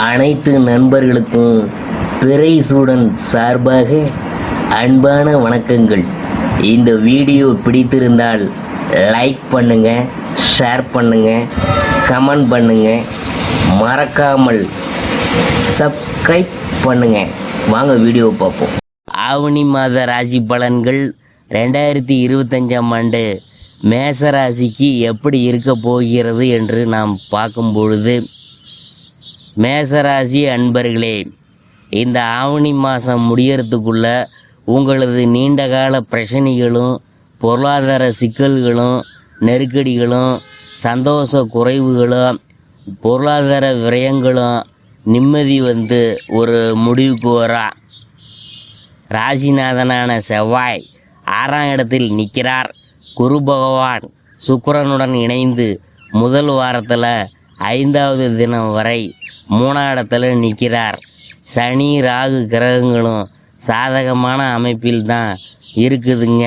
அனைத்து நண்பர்களுக்கும் பிறை சூடன் சார்பாக அன்பான வணக்கங்கள். இந்த வீடியோ பிடித்திருந்தால் லைக் பண்ணுங்க, ஷேர் பண்ணுங்க, கமெண்ட் பண்ணுங்க, மறக்காமல் சப்ஸ்கிரைப் பண்ணுங்க. வாங்க வீடியோ பார்ப்போம். ஆவணி மாத ராசி பலன்கள் 2025ஆம் ஆண்டு மேச ராசிக்கு எப்படி இருக்க போகிறது என்று நாம் பார்க்கும் பொழுது, மேசராசி அன்பர்களே, இந்த ஆவணி மாதம் முடியறதுக்குள்ள உங்களது நீண்டகால பிரச்சனைகளும் பொருளாதார சிக்கல்களும் நெருக்கடிகளும் சந்தோஷ குறைவுகளும் பொருளாதார விரயங்களும் நிம்மதி ஒரு முடிவுக்கு வரா. ராசிநாதனான செவ்வாய் 6ஆம் இடத்தில் நிற்கிறார். குரு பகவான் சுக்கிரனுடன் இணைந்து முதல் வாரத்தில் 5வது தினம் வரை 3ஆம் இடத்துல நிற்கிறார். சனி ராகு கிரகங்களும் சாதகமான அமைப்பில் தான் இருக்குதுங்க.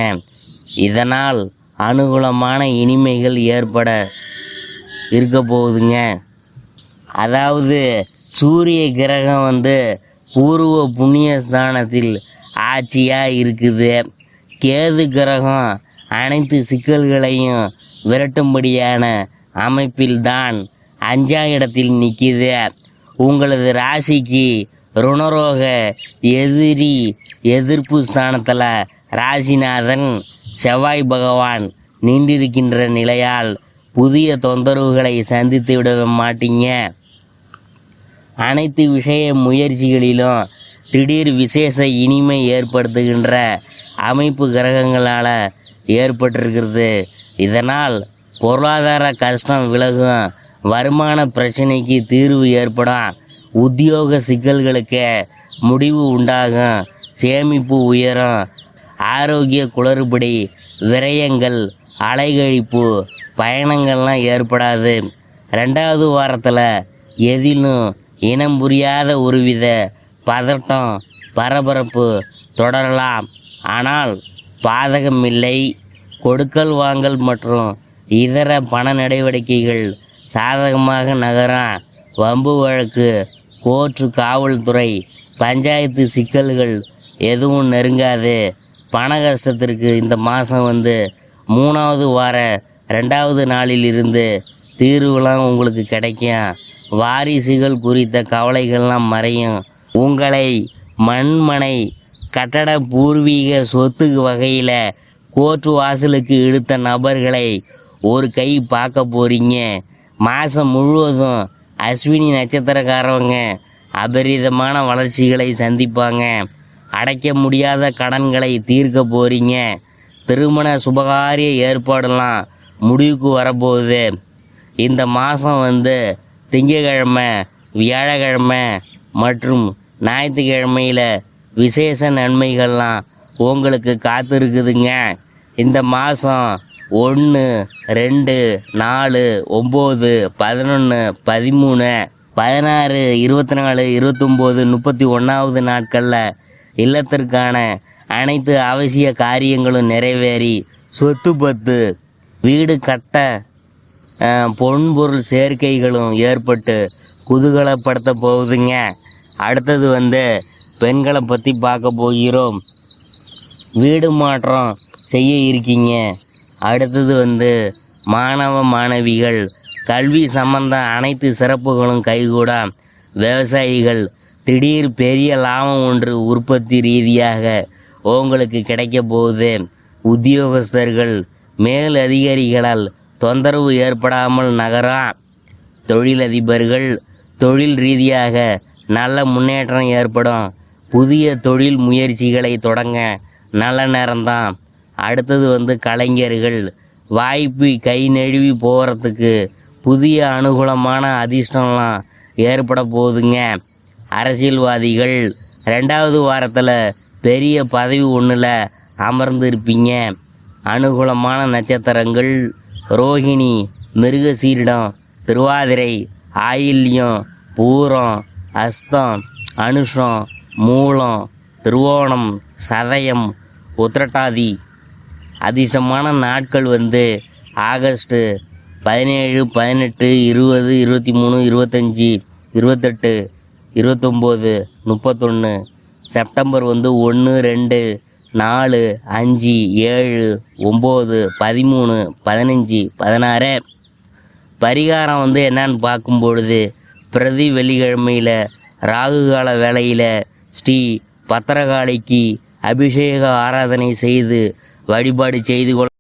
இதனால் அனுகூலமான இனிமைகள் ஏற்பட இருக்க போகுதுங்க. அதாவது சூரிய கிரகம் பூர்வ புண்ணிய ஸ்தானத்தில் ஆட்சியாக இருக்குது. கேது கிரகம் அனைத்து சிக்கல்களையும் விரட்டும்படியான அமைப்பில்தான் 5ஆம் இடத்தில் நிற்கிது. உங்களது ராசிக்கு ருணரோக எதிர்ப்பு ஸ்தானத்தில் ராசிநாதன் செவ்வாய் பகவான் நின்றிருக்கின்ற நிலையால் புதிய தொந்தரவுகளை சந்தித்து விட மாட்டீங்க. அனைத்து விஷய முயற்சிகளிலும் திடீர் விசேஷ இனிமை ஏற்படுத்துகின்ற அமைப்பு கிரகங்களால் ஏற்பட்டிருக்கிறது. இதனால் பொருளாதார கஷ்டம் விலகும், வருமான பிரச்சனைக்கு தீர்வு ஏற்படும், உத்தியோக சிக்கல்களுக்கு முடிவு உண்டாகும், சேமிப்பு உயரும், ஆரோக்கிய குளறுபடி, விரயங்கள், அலைகழிப்பு, பயணங்கள்லாம் ஏற்படாது. 2வது வாரத்தில் எதிலும் இனம் புரியாத ஒருவித பதட்டம் பரபரப்பு தொடரலாம். ஆனால் பாதகமில்லை. கொடுக்கல் வாங்கல் மற்றும் இதர பண நடவடிக்கைகள் சாதகமாக நகரும். வம்பு வழக்கு, கோர்ட்டு, காவல்துறை, பஞ்சாயத்து சிக்கல்கள் எதுவும் நெருங்காது. பண கஷ்டத்திற்கு இந்த மாதம் 3வது வார 2வது நாளில் இருந்து தீர்வுலாம் உங்களுக்கு கிடைக்கும். வாரிசுகள் குறித்த கவலைகள்லாம் மறையும். உங்களை மண்மனை கட்டட பூர்வீக சொத்து வகையில் கோர்ட்டு வாசலுக்கு இழுத்த நபர்களை ஒரு கை பார்க்க போகிறீங்க. மாதம் முழுவதும் அஸ்வினி நட்சத்திரக்காரவங்க அபரிதமான வளர்ச்சிகளை சந்திப்பாங்க. அடைக்க முடியாத கடன்களை தீர்க்க போகிறீங்க. திருமண சுபகாரிய ஏற்பாடெல்லாம் முடிவுக்கு வரப்போகுது. இந்த மாதம் திங்கக்கிழமை, வியாழக்கிழமை மற்றும் ஞாயிற்றுக்கிழமையில் விசேஷ நன்மைகள்லாம் உங்களுக்கு காத்திருக்குதுங்க. இந்த மாதம் 1, 2, 4, 9, 11, 13, 16, 24, 29, 31வது நாட்களில் இல்லத்திற்கான அனைத்து அவசிய காரியங்களும் நிறைவேறி சொத்து பத்து வீடு கட்ட பொன்பொருள் சேர்க்கைகளும் ஏற்பட்டு குதூகலப்படுத்த போகுதுங்க. அடுத்தது பெண்களை பற்றி பார்க்க போகிறோம். வீடு மாற்றம் செய்ய இருக்கீங்க. அடுத்தது மாணவ மாணவிகள் கல்வி சம்பந்த அனைத்து சிறப்புகளும் கைகூட. விவசாயிகள் திடீர் பெரிய லாபம் ஒன்று உற்பத்தி ரீதியாக உங்களுக்கு கிடைக்க போகுது. உத்தியோகஸ்தர்கள் மேல் அதிகாரிகளால் தொந்தரவு ஏற்படாமல் நகரம். தொழிலதிபர்கள் தொழில் ரீதியாக நல்ல முன்னேற்றம் ஏற்படும். புதிய தொழில் முயற்சிகளை தொடங்க நல்ல நேரம்தான். அடுத்தது கலைஞர்கள் வாய்ப்பு கை நழுவி போகிறதுக்கு புதிய அனுகூலமான அதிர்ஷ்டம்லாம் ஏற்பட போகுதுங்க. அரசியல்வாதிகள் 2வது வாரத்தில் பெரிய பதவி ஒன்றில் அமர்ந்து இருப்பீங்க. அனுகூலமான நட்சத்திரங்கள் ரோஹிணி, மிருகசீரிடம், திருவாதிரை, ஆயில்யம், பூரம், அஸ்தம், அனுஷம், மூலம், திருவோணம், சதயம், உத்திரட்டாதி. அதிர்ஷ்டமான நாட்கள் ஆகஸ்ட் 17, 18, 20, 23, 25, 28, 29, 31, செப்டம்பர் வந்து 1, 2, 4, 5, 7, 9, 13, 15, 16. பரிகாரம் வந்து என்னன்னு பார்க்கும் பொழுது பிரதி வெள்ளிக்கிழமையில் ராகு கால வேளையில் ஸ்ரீ பத்திரகாளிக்கு அபிஷேக ஆராதனை செய்து வழிபாடு செய்து கொள்ள